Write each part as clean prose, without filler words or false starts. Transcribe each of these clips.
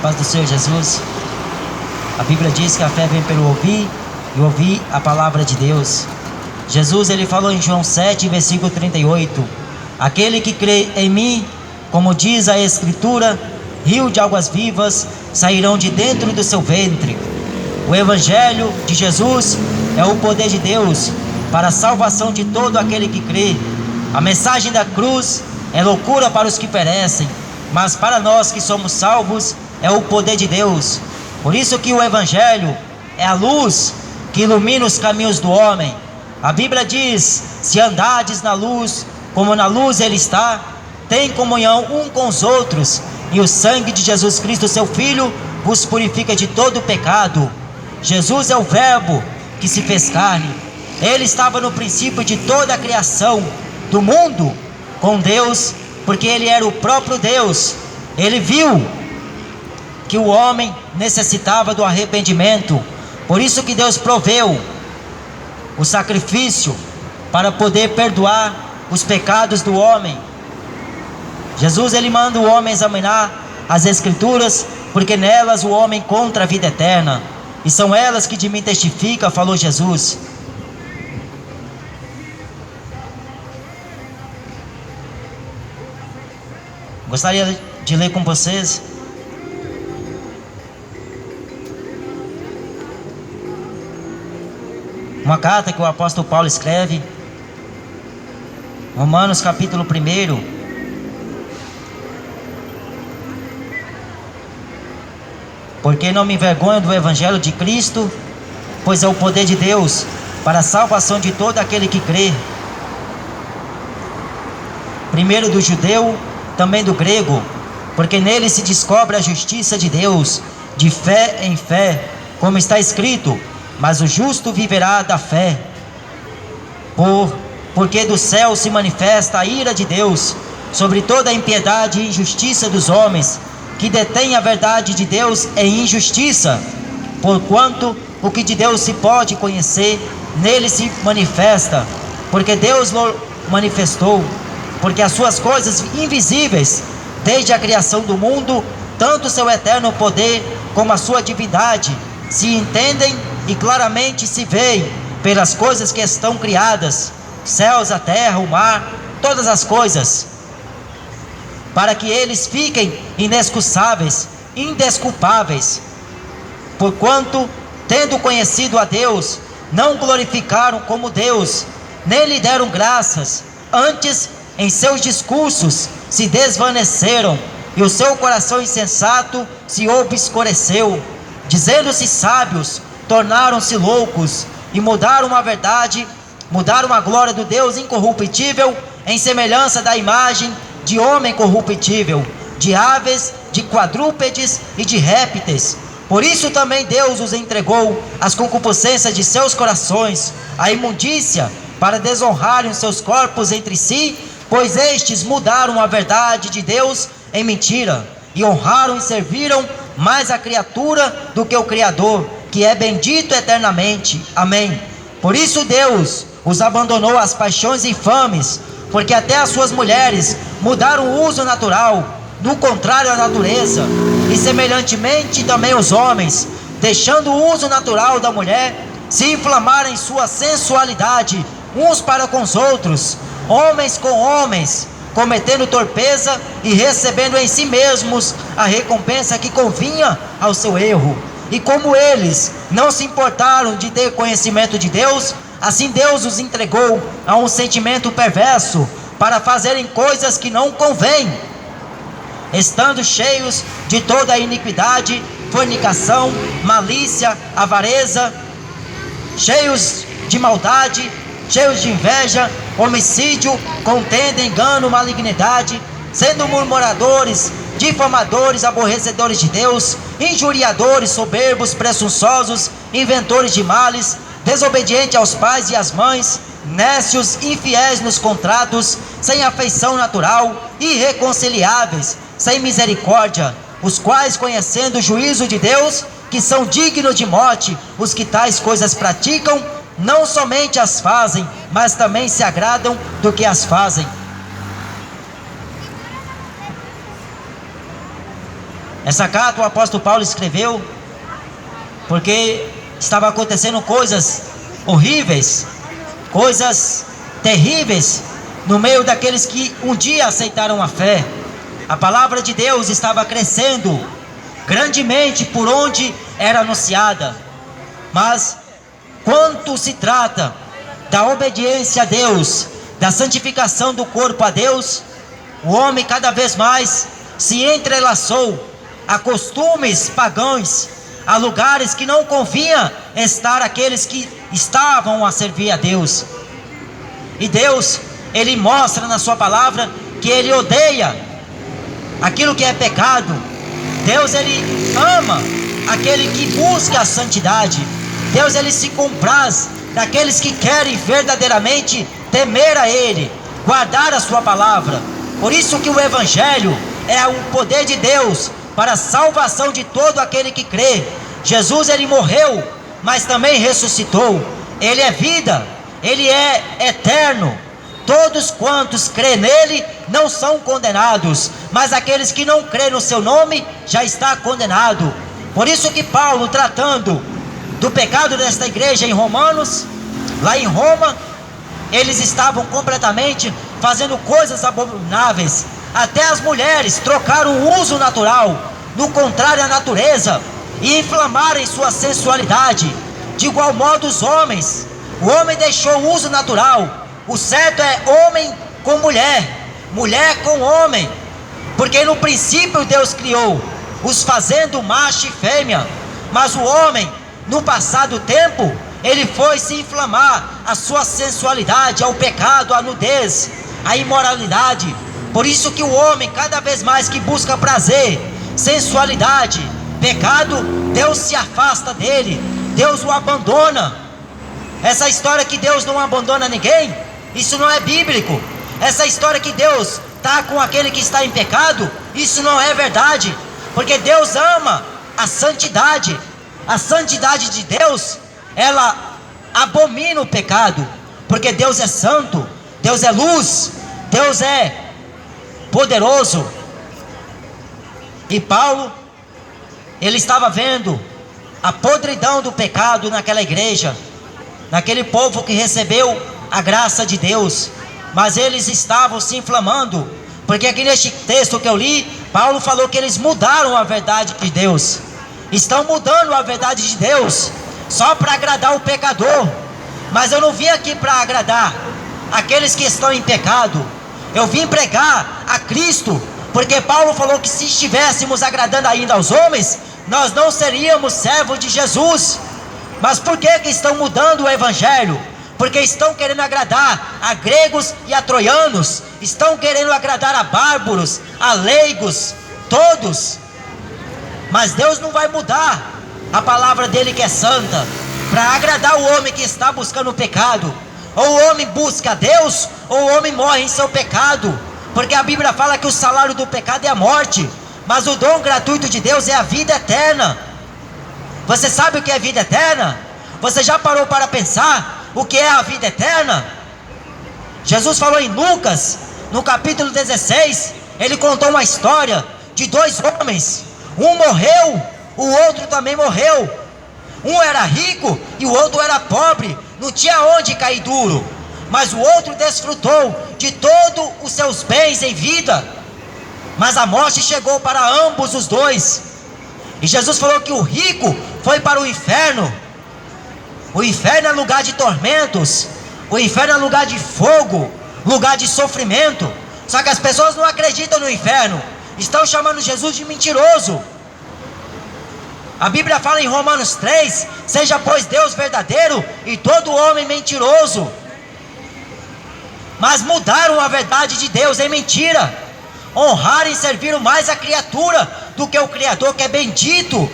Paz do Senhor Jesus. A Bíblia diz que a fé vem pelo ouvir e ouvir a palavra de Deus. Jesus, ele falou em João 7, versículo 38: aquele que crê em mim, como diz a Escritura, rio de águas vivas sairão de dentro do seu ventre. O Evangelho de Jesus é o poder de Deus para a salvação de todo aquele que crê. A mensagem da cruz é loucura para os que perecem, mas para nós que somos salvos é o poder de Deus. Por isso que o Evangelho é a luz que ilumina os caminhos do homem. A Bíblia diz: se andardes na luz, como na luz ele está, tem comunhão um com os outros, e o sangue de Jesus Cristo, seu Filho, vos purifica de todo pecado. Jesus é o Verbo que se fez carne. Ele estava no princípio de toda a criação do mundo com Deus, porque ele era o próprio Deus. Ele viu que o homem necessitava do arrependimento, por isso que Deus proveu o sacrifício para poder perdoar os pecados do homem. Jesus, ele manda o homem examinar as Escrituras, porque nelas o homem encontra a vida eterna, e são elas que de mim testificam, falou Jesus. Gostaria de ler com vocês uma carta que o apóstolo Paulo escreve, Romanos capítulo 1. Porque não me envergonho do Evangelho de Cristo, pois é o poder de Deus para a salvação de todo aquele que crê, primeiro do judeu, também do grego, porque nele se descobre a justiça de Deus, de fé em fé, como está escrito: mas o justo viverá da fé. Porque do céu se manifesta a ira de Deus sobre toda a impiedade e injustiça dos homens, que detêm a verdade de Deus em injustiça. Porquanto o que de Deus se pode conhecer, nele se manifesta, porque Deus o manifestou. Porque as suas coisas invisíveis, desde a criação do mundo, tanto o seu eterno poder como a sua divindade, se entendem e claramente se veem pelas coisas que estão criadas, céus, a terra, o mar, todas as coisas, para que eles fiquem inexcusáveis, indesculpáveis. Porquanto, tendo conhecido a Deus, não glorificaram como Deus, nem lhe deram graças, antes em seus discursos se desvaneceram, e o seu coração insensato se obscureceu. Dizendo-se sábios, tornaram-se loucos, e mudaram a verdade, mudaram a glória do Deus incorruptível, em semelhança da imagem de homem corruptível, de aves, de quadrúpedes e de répteis. Por isso também Deus os entregou às concupiscências de seus corações, à imundícia, para desonrarem os seus corpos entre si, pois estes mudaram a verdade de Deus em mentira, e honraram e serviram mais a criatura do que o Criador, que é bendito eternamente. Amém. Por isso Deus os abandonou às paixões infames, porque até as suas mulheres mudaram o uso natural, do contrário à natureza, e semelhantemente também os homens, deixando o uso natural da mulher, se inflamaram em sua sensualidade, uns para com os outros, homens com homens, cometendo torpeza e recebendo em si mesmos a recompensa que convinha ao seu erro. E como eles não se importaram de ter conhecimento de Deus, assim Deus os entregou a um sentimento perverso, para fazerem coisas que não convêm, estando cheios de toda a iniquidade, fornicação, malícia, avareza, cheios de maldade, cheios de inveja, homicídio, contenda, engano, malignidade, sendo murmuradores, difamadores, aborrecedores de Deus, injuriadores, soberbos, presunçosos, inventores de males, desobedientes aos pais e às mães, nécios, infiéis nos contratos, sem afeição natural, irreconciliáveis, sem misericórdia, os quais, conhecendo o juízo de Deus, que são dignos de morte, os que tais coisas praticam, não somente as fazem, mas também se agradam do que as fazem. Essa carta o apóstolo Paulo escreveu porque estava acontecendo coisas horríveis, coisas terríveis no meio daqueles que um dia aceitaram a fé. A palavra de Deus estava crescendo grandemente por onde era anunciada, mas quanto se trata da obediência a Deus, da santificação do corpo a Deus, o homem cada vez mais se entrelaçou a costumes pagãos, a lugares que não convinha estar aqueles que estavam a servir a Deus. E Deus, Ele mostra na sua palavra que Ele odeia aquilo que é pecado. Deus, Ele ama aquele que busca a santidade. Deus, Ele se compraz daqueles que querem verdadeiramente temer a Ele, guardar a sua palavra. Por isso que o Evangelho é o poder de Deus para a salvação de todo aquele que crê. Jesus, Ele morreu, mas também ressuscitou. Ele é vida, Ele é eterno. Todos quantos crêem nele não são condenados, mas aqueles que não crêem no seu nome já está condenado. Por isso que Paulo, tratando do pecado desta igreja em Romanos, lá em Roma, eles estavam completamente fazendo coisas abomináveis. Até as mulheres trocaram o uso natural, no contrário à natureza, e inflamarem sua sensualidade. De igual modo os homens, o homem deixou o uso natural. O certo é homem com mulher, mulher com homem, porque no princípio Deus criou os fazendo macho e fêmea, mas o homem, no passado tempo, ele foi se inflamar a sua sensualidade, ao pecado, à nudez, à imoralidade. Por isso que o homem, cada vez mais que busca prazer, sensualidade, pecado, Deus se afasta dele, Deus o abandona. Essa história que Deus não abandona ninguém, isso não é bíblico. Essa história que Deus está com aquele que está em pecado, isso não é verdade, porque Deus ama a santidade. A santidade de Deus, ela abomina o pecado, porque Deus é santo, Deus é luz, Deus é poderoso. E Paulo, ele estava vendo a podridão do pecado naquela igreja, naquele povo que recebeu a graça de Deus, mas eles estavam se inflamando, porque aqui neste texto que eu li, Paulo falou que eles mudaram a verdade de Deus, estão mudando a verdade de Deus, só para agradar o pecador. Mas eu não vim aqui para agradar aqueles que estão em pecado, eu vim pregar a Cristo, porque Paulo falou que se estivéssemos agradando ainda aos homens, nós não seríamos servos de Jesus. Mas por que estão mudando o Evangelho? Porque estão querendo agradar a gregos e a troianos, estão querendo agradar a bárbaros, a leigos, todos. Mas Deus não vai mudar a palavra dele que é santa, para agradar o homem que está buscando o pecado. Ou o homem busca a Deus, ou o homem morre em seu pecado, porque a Bíblia fala que o salário do pecado é a morte, mas o dom gratuito de Deus é a vida eterna. Você sabe o que é vida eterna? Você já parou para pensar o que é a vida eterna? Jesus falou em Lucas, no capítulo 16, ele contou uma história de dois homens. Um morreu, o outro também morreu. Um era rico e o outro era pobre, não tinha onde cair duro. Mas o outro desfrutou de todos os seus bens em vida. Mas a morte chegou para ambos os dois. E Jesus falou que o rico foi para o inferno. O inferno é lugar de tormentos, o inferno é lugar de fogo, lugar de sofrimento. Só que as pessoas não acreditam no inferno, estão chamando Jesus de mentiroso. A Bíblia fala em Romanos 3, seja pois Deus verdadeiro e todo homem mentiroso. Mas mudaram a verdade de Deus em mentira, honraram e serviram mais a criatura do que o Criador, que é bendito.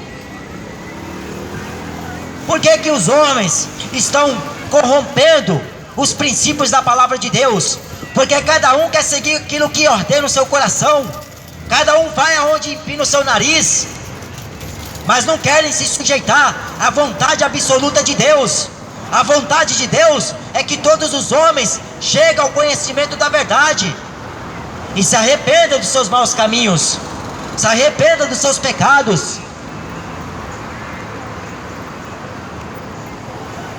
Por que que os homens estão corrompendo os princípios da palavra de Deus? Porque cada um quer seguir aquilo que ordena o seu coração, cada um vai aonde empina o seu nariz, mas não querem se sujeitar à vontade absoluta de Deus. A vontade de Deus é que todos os homens cheguem ao conhecimento da verdade e se arrependam dos seus maus caminhos. Se arrependa dos seus pecados.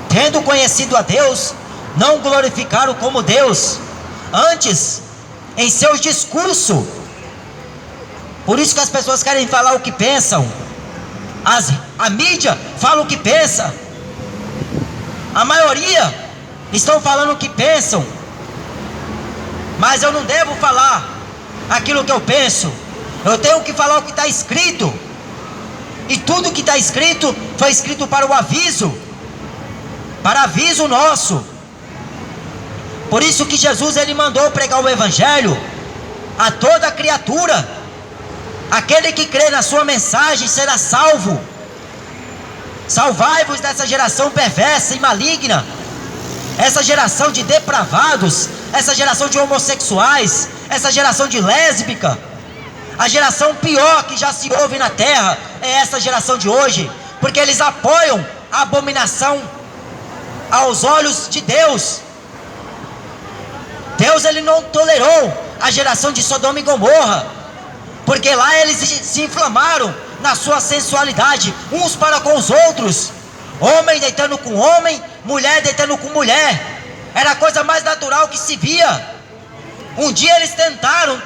Tendo conhecido a Deus, não glorificaram como Deus, antes em seus discursos. Por isso que as pessoas querem falar o que pensam. A mídia fala o que pensa. A maioria estão falando o que pensam. Mas eu não devo falar aquilo que eu penso. Eu tenho que falar o que está escrito. E tudo que está escrito foi escrito para o aviso, para aviso nosso. Por isso que Jesus ele mandou pregar o evangelho a toda criatura. Aquele que crê na sua mensagem será salvo. Salvai-vos dessa geração perversa e maligna, essa geração de depravados, essa geração de homossexuais, essa geração de lésbica. A geração pior que já se ouve na terra é essa geração de hoje, porque eles apoiam a abominação aos olhos de Deus. Deus ele não tolerou a geração de Sodoma e Gomorra, porque lá eles se inflamaram na sua sensualidade, uns para com os outros, homem deitando com homem, mulher deitando com mulher. Era a coisa mais natural que se via. Um dia eles tentaram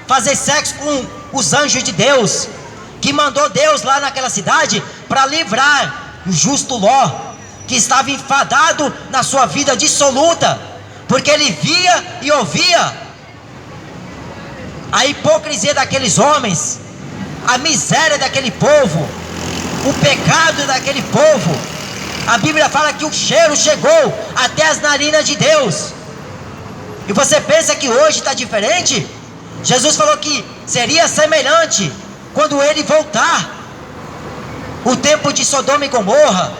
fazer sexo com os anjos de Deus, que mandou Deus lá naquela cidade para livrar o justo Ló, que estava enfadado na sua vida dissoluta, porque ele via e ouvia a hipocrisia daqueles homens, a miséria daquele povo, o pecado daquele povo. A Bíblia fala que o cheiro chegou até as narinas de Deus. E você pensa que hoje está diferente? Jesus falou que seria semelhante quando ele voltar. O tempo de Sodoma e Gomorra,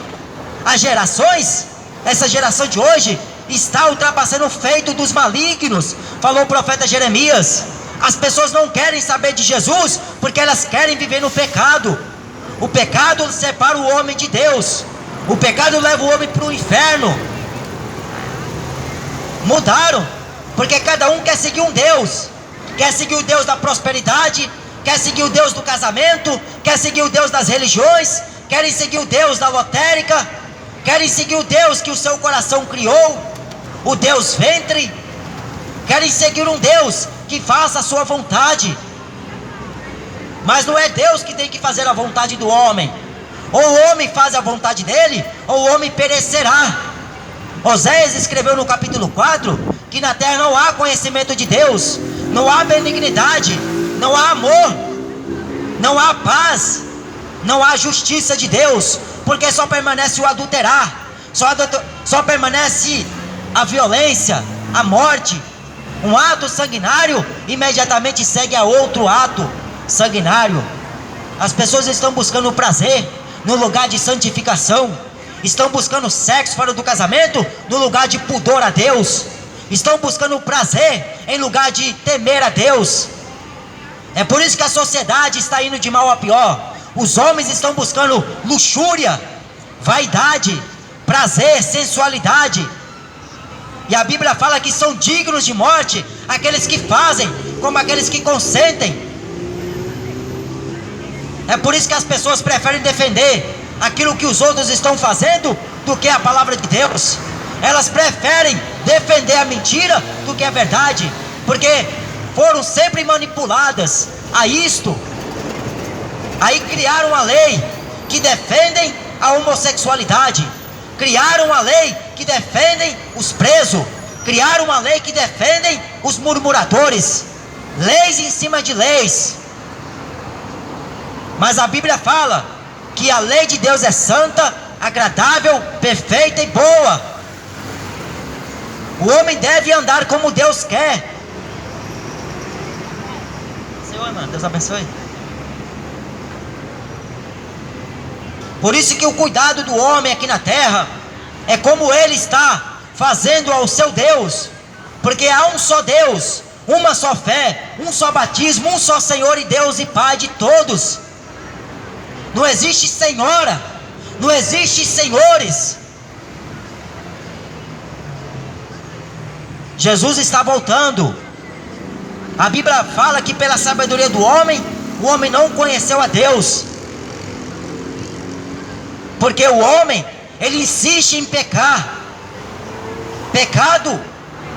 as gerações, essa geração de hoje está ultrapassando o feito dos malignos, falou o profeta Jeremias. As pessoas não querem saber de Jesus, porque elas querem viver no pecado. O pecado separa o homem de Deus. O pecado leva o homem para o inferno. Mudaram, porque cada um quer seguir um Deus. Quer seguir o Deus da prosperidade, quer seguir o Deus do casamento, quer seguir o Deus das religiões, querem seguir o Deus da lotérica, querem seguir o Deus que o seu coração criou, o Deus ventre. Querem seguir um Deus que faça a sua vontade. Mas não é Deus que tem que fazer a vontade do homem. Ou o homem faz a vontade dele, ou o homem perecerá. Oséias escreveu no capítulo 4 que na terra não há conhecimento de Deus, não há benignidade, não há amor, não há paz, não há justiça de Deus, porque só permanece o adulterar, só permanece a violência, a morte. Um ato sanguinário imediatamente segue a outro ato sanguinário. As pessoas estão buscando prazer no lugar de santificação, estão buscando sexo fora do casamento no lugar de pudor a Deus, estão buscando prazer em lugar de temer a Deus. É por isso que a sociedade está indo de mal a pior. Os homens estão buscando luxúria, vaidade, prazer, sensualidade. E a Bíblia fala que são dignos de morte aqueles que fazem, como aqueles que consentem. É por isso que as pessoas preferem defender aquilo que os outros estão fazendo do que a palavra de Deus. Elas preferem defender a mentira do que a verdade, porque foram sempre manipuladas a isto. Aí criaram a lei que defendem a homossexualidade, criaram a lei que defendem os presos, criaram uma lei que defendem os murmuradores, leis em cima de leis. Mas a Bíblia fala que a lei de Deus é santa, agradável, perfeita e boa. O homem deve andar como Deus quer. Senhor, mano, Deus abençoe. Por isso que o cuidado do homem aqui na terra é como ele está fazendo ao seu Deus, porque há um só Deus, uma só fé, um só batismo, um só Senhor e Deus e Pai de todos. Não existe senhora, não existe senhores. Jesus está voltando. A Bíblia fala que pela sabedoria do homem o homem não conheceu a Deus. Porque o homem, ele insiste em pecar. Pecado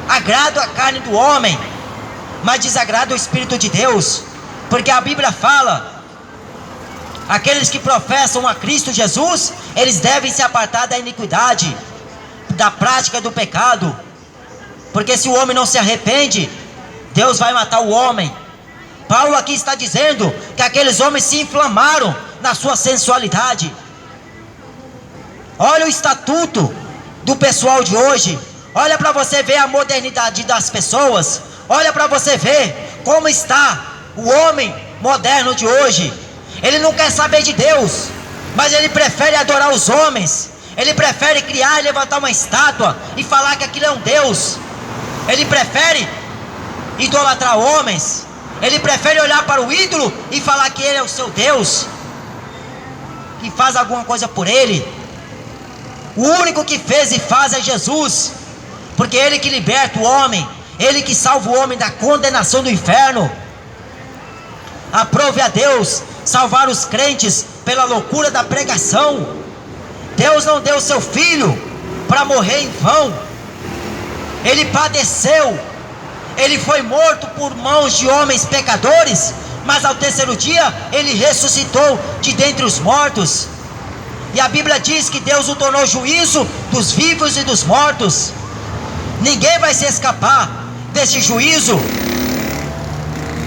agrada a carne do homem, mas desagrada o Espírito de Deus. Porque a Bíblia fala: aqueles que professam a Cristo Jesus, eles devem se apartar da iniquidade, da prática do pecado. Porque se o homem não se arrepende, Deus vai matar o homem. Paulo aqui está dizendo que aqueles homens se inflamaram na sua sensualidade. Olha o estatuto do pessoal de hoje. Olha para você ver a modernidade das pessoas. Olha para você ver como está o homem moderno de hoje. Ele não quer saber de Deus, mas ele prefere adorar os homens. Ele prefere criar e levantar uma estátua e falar que aquilo é um Deus. Ele prefere idolatrar homens. Ele prefere olhar para o ídolo e falar que ele é o seu Deus, que faz alguma coisa por ele. O único que fez e faz é Jesus, porque ele que liberta o homem, ele que salva o homem da condenação do inferno. Aprove a Deus salvar os crentes pela loucura da pregação. Deus não deu seu filho para morrer em vão. Ele padeceu, ele foi morto por mãos de homens pecadores, mas ao terceiro dia ele ressuscitou de dentre os mortos. E a Bíblia diz que Deus o tornou juízo dos vivos e dos mortos. Ninguém vai se escapar desse juízo,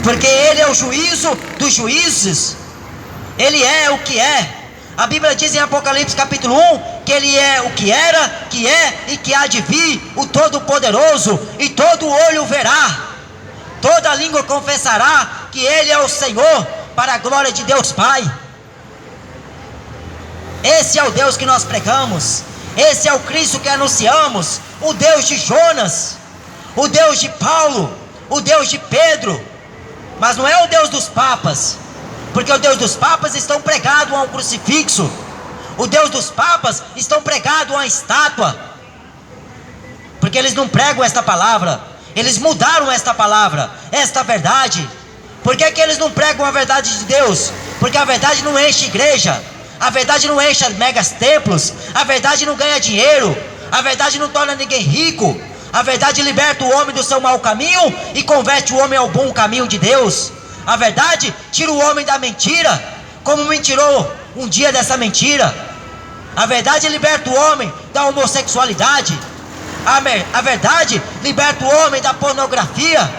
porque ele é o juízo dos juízes. Ele é o que é. A Bíblia diz em Apocalipse capítulo 1 que ele é o que era, que é e que há de vir, o Todo-Poderoso, e todo olho verá, toda língua confessará que ele é o Senhor, para a glória de Deus Pai. Esse é o Deus que nós pregamos. Esse é o Cristo que anunciamos. O Deus de Jonas, o Deus de Paulo, o Deus de Pedro. Mas não é o Deus dos papas, porque o Deus dos papas estão pregados a um crucifixo. O Deus dos papas estão pregados a uma estátua, porque eles não pregam esta palavra. Eles mudaram esta palavra, esta verdade. Por que eles não pregam a verdade de Deus? Porque a verdade não enche igreja, a verdade não enche megas templos, a verdade não ganha dinheiro, a verdade não torna ninguém rico. A verdade liberta o homem do seu mau caminho e converte o homem ao bom caminho de Deus. A verdade tira o homem da mentira, como me tirou um dia dessa mentira. A verdade liberta o homem da homossexualidade. A verdade liberta o homem da pornografia.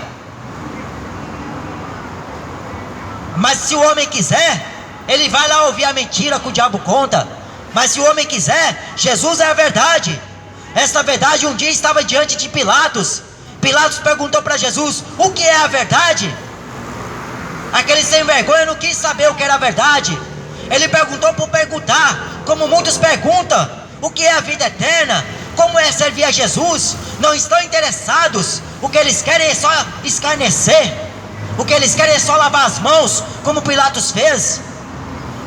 Mas se o homem quiser, ele vai lá ouvir a mentira que o diabo conta. Mas se o homem quiser, Jesus é a verdade. Esta verdade um dia estava diante de Pilatos. Pilatos perguntou para Jesus: o que é a verdade? Aquele sem vergonha não quis saber o que era a verdade. Ele perguntou por perguntar, como muitos perguntam: o que é a vida eterna? Como é servir a Jesus? Não estão interessados. O que eles querem é só escarnecer. O que eles querem é só lavar as mãos, como Pilatos fez.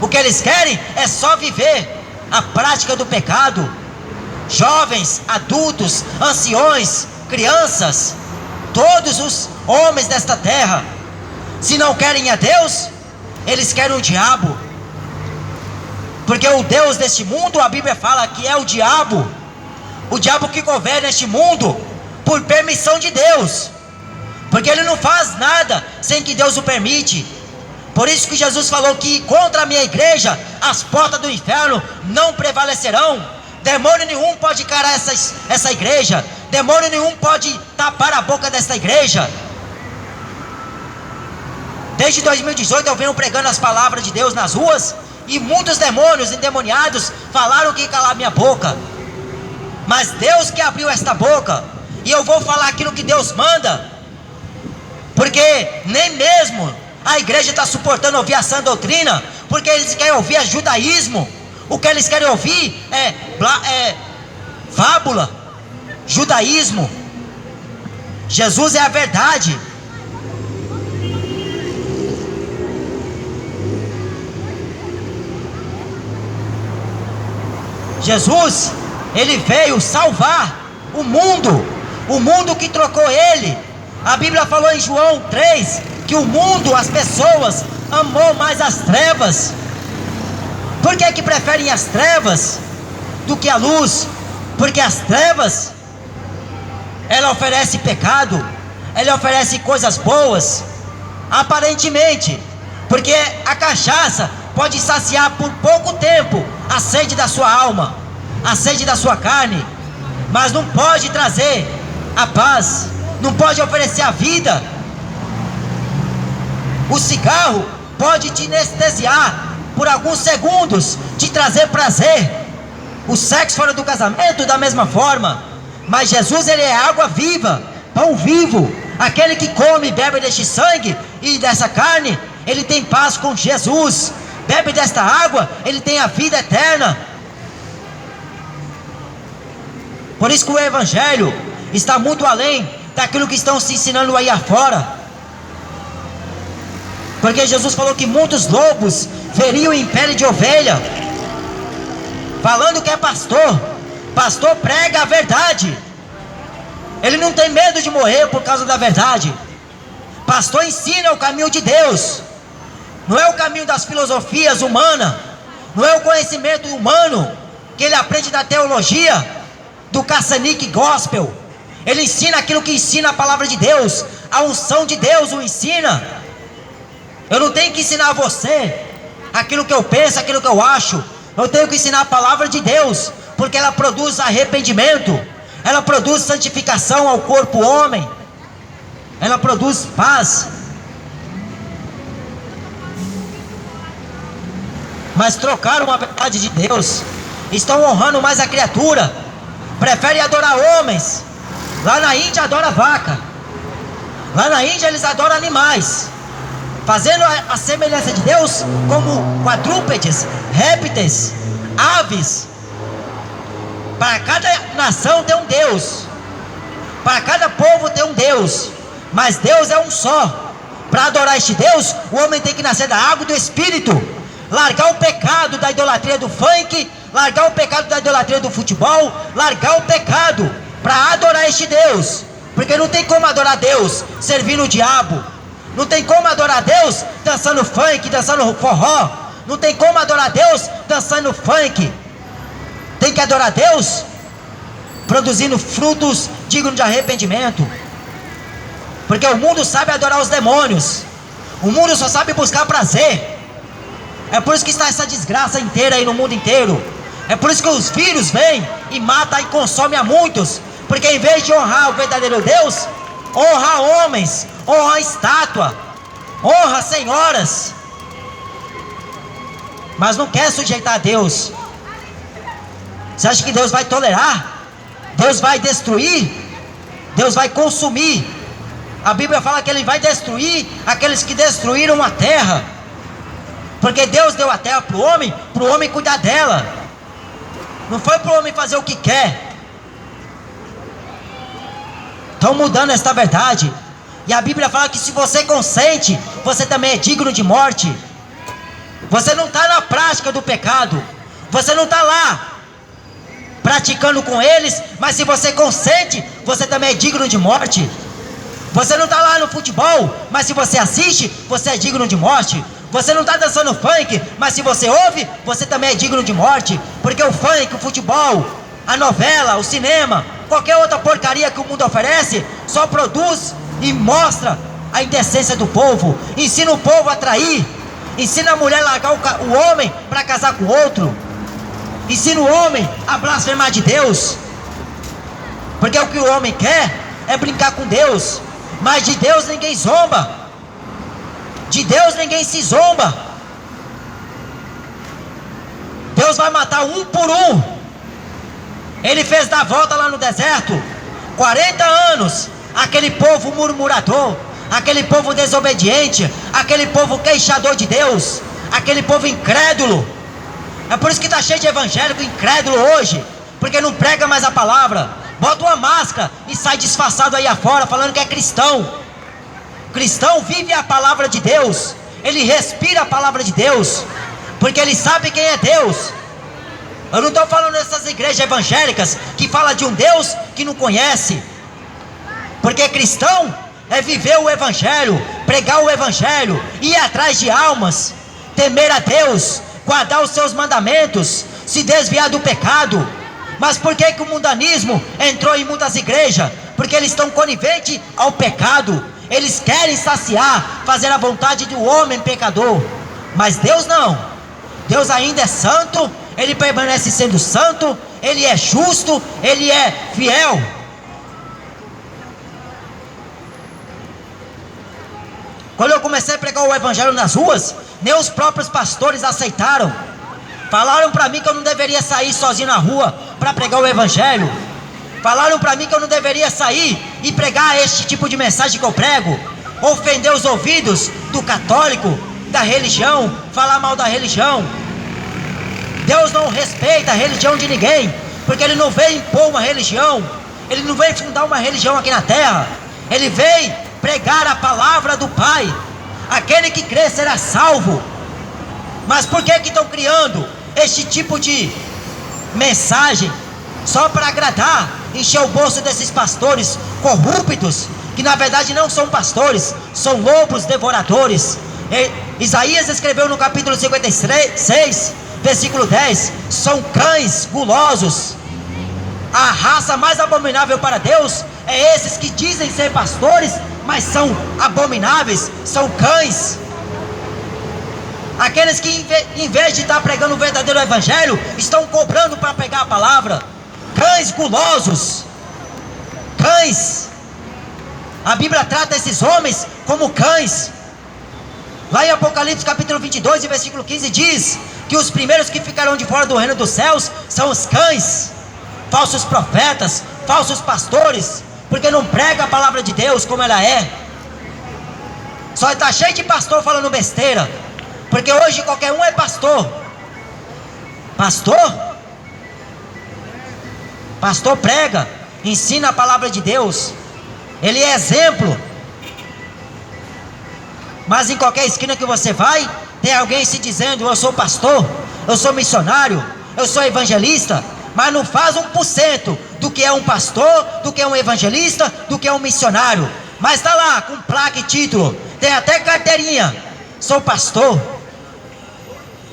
O que eles querem é só viver a prática do pecado. Jovens, adultos, anciões, crianças, todos os homens desta terra, se não querem a Deus, eles querem o diabo. Porque o Deus deste mundo, a Bíblia fala que é o diabo que governa este mundo por permissão de Deus, porque ele não faz nada sem que Deus o permite. Por isso que Jesus falou que contra a minha igreja as portas do inferno não prevalecerão. Demônio nenhum pode encarar essa igreja. Demônio nenhum pode tapar a boca desta igreja. Desde 2018 eu venho pregando as palavras de Deus nas ruas, e muitos demônios endemoniados falaram que ia calar minha boca. Mas Deus que abriu esta boca, e eu vou falar aquilo que Deus manda. Porque nem mesmo a igreja está suportando ouvir a sã doutrina, porque eles querem ouvir a judaísmo. O que eles querem ouvir é fábula, judaísmo. Jesus é a verdade. Jesus, ele veio salvar o mundo que trocou ele. A Bíblia falou em João 3 que o mundo, as pessoas amou mais as trevas. Por que que preferem as trevas do que a luz? Porque as trevas, ela oferece pecado, ela oferece coisas boas, aparentemente, porque a cachaça pode saciar por pouco tempo a sede da sua alma, a sede da sua carne, mas não pode trazer a paz, não pode oferecer a vida. O cigarro pode te anestesiar por alguns segundos, te trazer prazer. O sexo fora do casamento da mesma forma. Mas Jesus, ele é água viva, pão vivo. Aquele que come e bebe deste sangue e dessa carne, ele tem paz com Jesus. Bebe desta água, ele tem a vida eterna. Por isso que o evangelho está muito além daquilo que estão se ensinando aí afora. Porque Jesus falou que muitos lobos feriam em pele de ovelha, falando que é pastor. Pastor prega a verdade, ele não tem medo de morrer por causa da verdade. Pastor ensina o caminho de Deus, não é o caminho das filosofias humanas, não é o conhecimento humano que ele aprende da teologia, do caçanique gospel. Ele ensina aquilo que ensina a palavra de Deus, a unção de Deus o ensina. Eu não tenho que ensinar a você aquilo que eu penso, aquilo que eu acho. Eu tenho que ensinar a palavra de Deus, porque ela produz arrependimento, ela produz santificação ao corpo homem, ela produz paz. Mas trocaram a verdade de Deus, estão honrando mais a criatura, preferem adorar homens. Lá na Índia adora vaca, lá na Índia eles adoram animais, fazendo a semelhança de Deus como quadrúpedes, répteis, aves. Para cada nação tem um Deus, para cada povo tem um Deus, mas Deus é um só. Para adorar este Deus, o homem tem que nascer da água e do Espírito, largar o pecado da idolatria do funk, largar o pecado da idolatria do futebol, largar o pecado para adorar este Deus. Porque não tem como adorar Deus servindo o diabo, não tem como adorar Deus dançando funk, dançando forró, não tem como adorar Deus dançando funk. Tem que adorar Deus produzindo frutos dignos de arrependimento. Porque o mundo sabe adorar os demônios, o mundo só sabe buscar prazer. É por isso que está essa desgraça inteira aí no mundo inteiro. É por isso que os vírus vêm e matam e consomem a muitos. Porque em vez de honrar o verdadeiro Deus, honra homens, honra estátua, honra senhoras, mas não quer sujeitar a Deus. Você acha que Deus vai tolerar? Deus vai destruir? Deus vai consumir? A Bíblia fala que Ele vai destruir aqueles que destruíram a terra, porque Deus deu a terra para o homem cuidar dela, não foi para o homem fazer o que quer. Estão mudando esta verdade. E a Bíblia fala que se você consente, você também é digno de morte. Você não está na prática do pecado, você não está lá praticando com eles, mas se você consente, você também é digno de morte. Você não está lá no futebol, mas se você assiste, você é digno de morte. Você não está dançando funk, mas se você ouve, você também é digno de morte. Porque o funk, o futebol, a novela, o cinema, qualquer outra porcaria que o mundo oferece, só produz e mostra a indecência do povo. Ensina o povo a trair, ensina a mulher a largar o homem para casar com outro, ensina o homem a blasfemar de Deus. Porque o que o homem quer é brincar com Deus, mas de Deus ninguém zomba, de Deus ninguém se zomba. Deus vai matar um por um. Ele fez da volta lá no deserto 40 anos, aquele povo murmurador, aquele povo desobediente, aquele povo queixador de Deus, aquele povo incrédulo. É por isso que está cheio de evangélico incrédulo hoje, porque não prega mais a palavra, bota uma máscara e sai disfarçado aí afora falando que é cristão. Cristão vive a palavra de Deus, ele respira a palavra de Deus, porque ele sabe quem é Deus. Eu não estou falando dessas igrejas evangélicas que falam de um Deus que não conhece. Porque cristão é viver o evangelho, pregar o evangelho, ir atrás de almas, temer a Deus, guardar os seus mandamentos, se desviar do pecado. Mas por que o mundanismo entrou em muitas igrejas? Porque eles estão coniventes ao pecado, eles querem saciar, fazer a vontade do homem pecador. Mas Deus não, Deus ainda é santo, Ele permanece sendo santo, Ele é justo, Ele é fiel. Quando eu comecei a pregar o evangelho nas ruas, nem os próprios pastores aceitaram. Falaram para mim que eu não deveria sair sozinho na rua para pregar o evangelho. Falaram para mim que eu não deveria sair e pregar este tipo de mensagem que eu prego, ofender os ouvidos do católico, da religião, falar mal da religião. Deus não respeita a religião de ninguém, porque Ele não veio impor uma religião, Ele não veio fundar uma religião aqui na terra, Ele veio pregar a palavra do Pai. Aquele que crê será salvo. Mas por que estão criando este tipo de mensagem? Só para agradar, encher o bolso desses pastores corruptos, que na verdade não são pastores, são lobos devoradores. Isaías escreveu no capítulo 56, versículo 10, são cães gulosos. A raça mais abominável para Deus é esses que dizem ser pastores, mas são abomináveis, são cães. Aqueles que em vez de estar pregando o verdadeiro evangelho, estão cobrando para pregar a palavra. Cães gulosos, cães. A Bíblia trata esses homens como cães. Lá em Apocalipse capítulo 22 e versículo 15 diz que os primeiros que ficarão de fora do reino dos céus são os cães, falsos profetas, falsos pastores, porque não prega a palavra de Deus como ela é. Só está cheio de pastor falando besteira, porque hoje qualquer um é pastor. Pastor prega, ensina a palavra de Deus, ele é exemplo. Mas em qualquer esquina que você vai, tem alguém se dizendo: eu sou pastor, eu sou missionário, eu sou evangelista, mas não faz 1% do que é um pastor, do que é um evangelista, do que é um missionário. Mas está lá com placa e título, tem até carteirinha: sou pastor.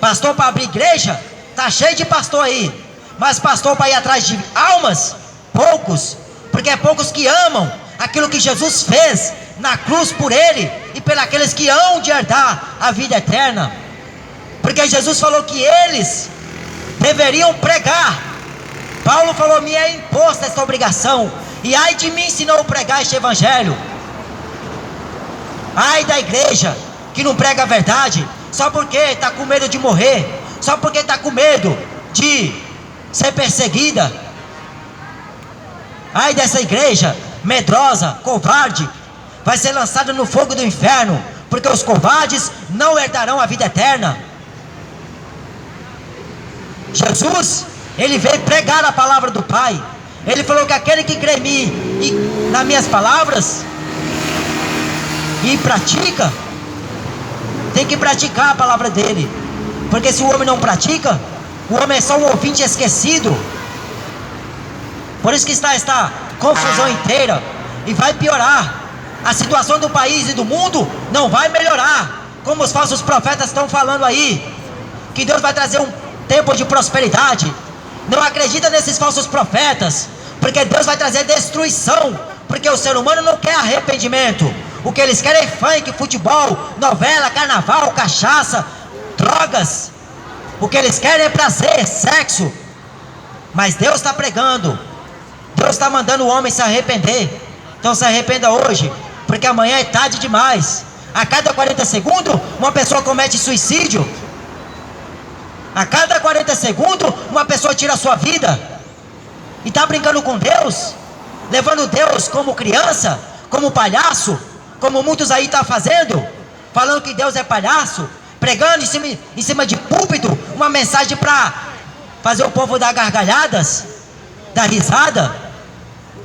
Pastor para abrir igreja, está cheio de pastor aí, mas pastor para ir atrás de almas, poucos, porque é poucos que amam aquilo que Jesus fez na cruz por ele e por aqueles que hão de herdar a vida eterna. Porque Jesus falou que eles deveriam pregar. Paulo falou: me é imposta esta obrigação, e ai de mim se não pregar este evangelho. Ai da igreja que não prega a verdade, só porque está com medo de morrer, só porque está com medo de ser perseguida. Ai dessa igreja medrosa, covarde, vai ser lançada no fogo do inferno, porque os covardes não herdarão a vida eterna. Jesus, ele veio pregar a palavra do Pai. Ele falou que aquele que crê em mim e nas minhas palavras e pratica, tem que praticar a palavra dele, porque se o homem não pratica, o homem é só um ouvinte esquecido. Por isso que está esta confusão inteira, e vai piorar. A situação do país e do mundo não vai melhorar, como os falsos profetas estão falando aí, que Deus vai trazer um tempo de prosperidade. Não acredita nesses falsos profetas, porque Deus vai trazer destruição, porque o ser humano não quer arrependimento. O que eles querem é funk, futebol, novela, carnaval, cachaça, drogas. O que eles querem é prazer, sexo. Mas Deus está pregando, Deus está mandando o homem se arrepender. Então se arrependa hoje, porque amanhã é tarde demais. A cada 40 segundos uma pessoa comete suicídio. A cada 40 segundos uma pessoa tira a sua vida. E está brincando com Deus, levando Deus como criança, como palhaço, como muitos aí estão fazendo, falando que Deus é palhaço, pregando em cima de púlpito uma mensagem para fazer o povo dar gargalhadas, dar risada.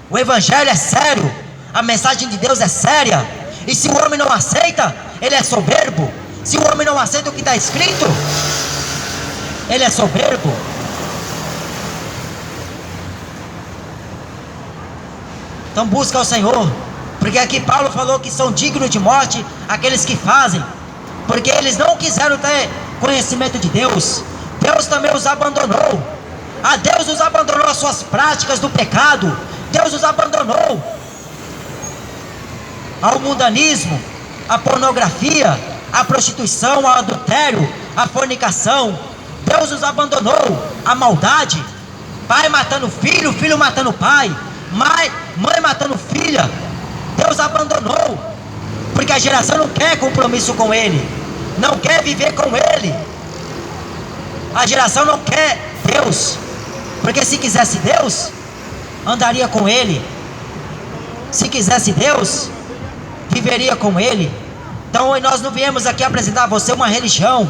O evangelho é sério, a mensagem de Deus é séria, e se o homem não aceita, ele é soberbo. Se o homem não aceita o que está escrito, ele é soberbo. Então busca ao Senhor, Porque aqui Paulo falou que são dignos de morte aqueles que fazem, porque eles não quiseram ter conhecimento de Deus. Deus também os abandonou. Deus os abandonou as suas práticas do pecado. Deus os abandonou ao mundanismo, à pornografia, à prostituição, ao adultério, à fornicação. Deus os abandonou à maldade. Pai matando filho, filho matando pai, mãe matando filha. Deus abandonou, porque a geração não quer compromisso com Ele, não quer viver com Ele. A geração não quer Deus, porque se quisesse Deus, andaria com Ele. Se quisesse Deus, viveria com Ele. Então nós não viemos aqui apresentar a você uma religião,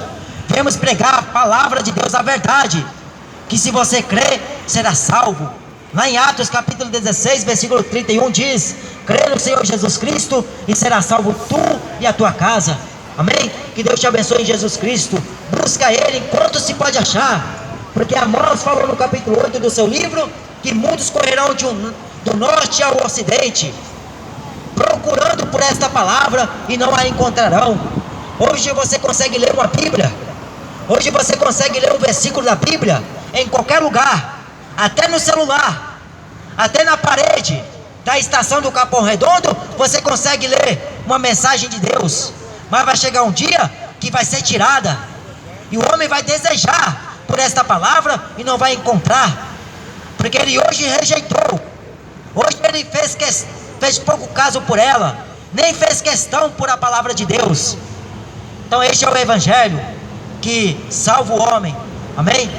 viemos pregar a palavra de Deus, a verdade, que se você crer, será salvo. Lá em Atos capítulo 16, versículo 31 diz: crê no Senhor Jesus Cristo e será salvo tu e a tua casa. Amém? Que Deus te abençoe em Jesus Cristo. Busca Ele enquanto se pode achar, porque Amós falou no capítulo 8 do seu livro que muitos correrão do norte ao ocidente, procurando por esta palavra e não a encontrarão. Hoje você consegue ler uma Bíblia, hoje você consegue ler um versículo da Bíblia em qualquer lugar, até no celular, até na parede da estação do Capão Redondo, você consegue ler uma mensagem de Deus. Mas vai chegar um dia que vai ser tirada, e o homem vai desejar por esta palavra e não vai encontrar, porque ele hoje rejeitou. Hoje ele fez pouco caso por ela, nem fez questão por a palavra de Deus. Então este é o Evangelho que salva o homem. Amém?